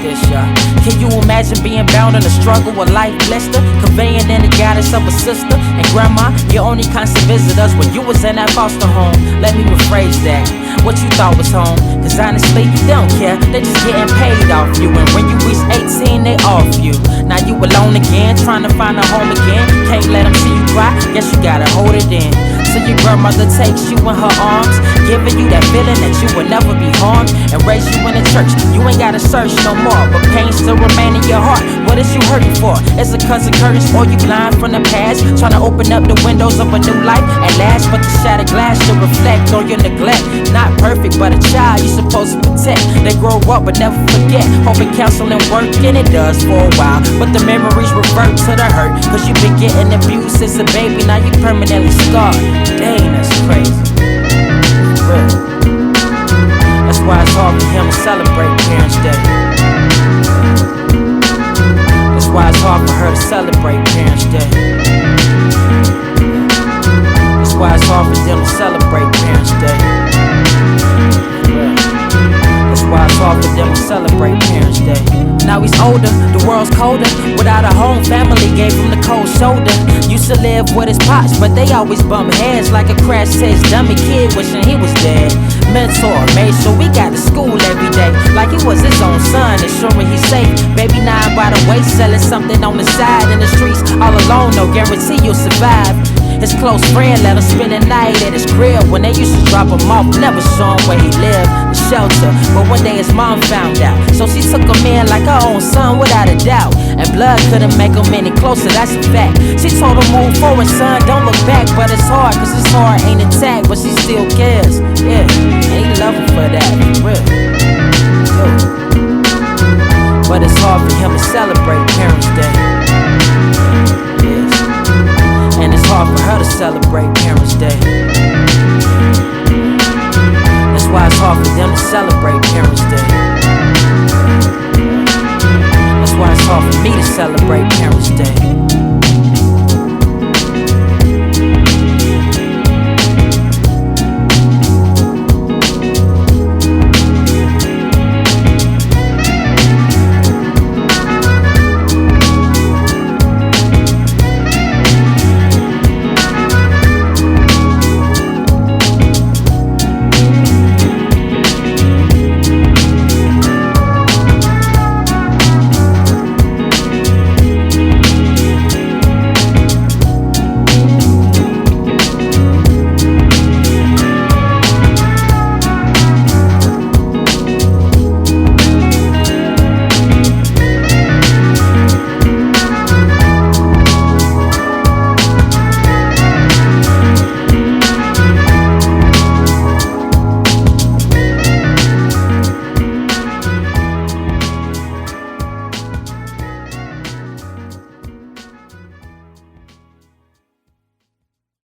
this, y'all. Can you imagine being bound in the struggle of life blister, conveying in the guidance of a sister and grandma? Your only constant visitors when you was in that foster home. Let me rephrase that. What you thought was home, cause honestly, they don't care. They just getting paid off you, and when you reach 18, they off you. Now you alone again, trying to find a home again. Can't let them see you cry, guess you gotta hold it in. So your grandmother takes you in her arms, giving you that feeling that you will never be harmed, and raise you in the church. You ain't gotta search no more, but pain still remain in your heart. What is you hurting for? It's a cousin curtains, or you blind from the past, trying to open up the windows of a new life at last, but the shattered glass should reflect on your neglect. Not perfect, but a child you supposed to protect. They grow up but never forget, hoping counseling work, and it does for a while, but the memories revert to the hurt, cause you been getting abused since a baby, now you permanently scarred. Dang, that's crazy. Real. That's why it's hard for him to celebrate Parents' Day. That's why it's hard for her to celebrate Parents' Day. That's why it's hard for them to celebrate Parents' Day. Real. That's why it's hard for them to celebrate Parents' Day. Now he's older, the world's colder. Without a home, family gave him the cold shoulder. Used to live with his pops, but they always bump heads like a crash test dummy kid wishing he was dead. Mentor made sure we got to school every day, like he was his own son, ensuring he's safe. Baby 9 by the way, selling something on the side in the streets. All alone, no guarantee you'll survive. His close friend let him spend the night at his crib when they used to drop him off, never show him where he lived, the shelter. But one day his mom found out, so she took him in like her own son without a doubt. And blood couldn't make him any closer, that's a fact. She told him move forward, son, don't look back. But it's hard, cause his heart ain't intact, but she still cares. Yeah, and he love him for that, real. But it's hard for him to celebrate Parents' Day. And it's hard for her to celebrate Parents' Day. That's why it's hard for them to celebrate Parents' Day. That's why it's hard for me to celebrate Parents' Day.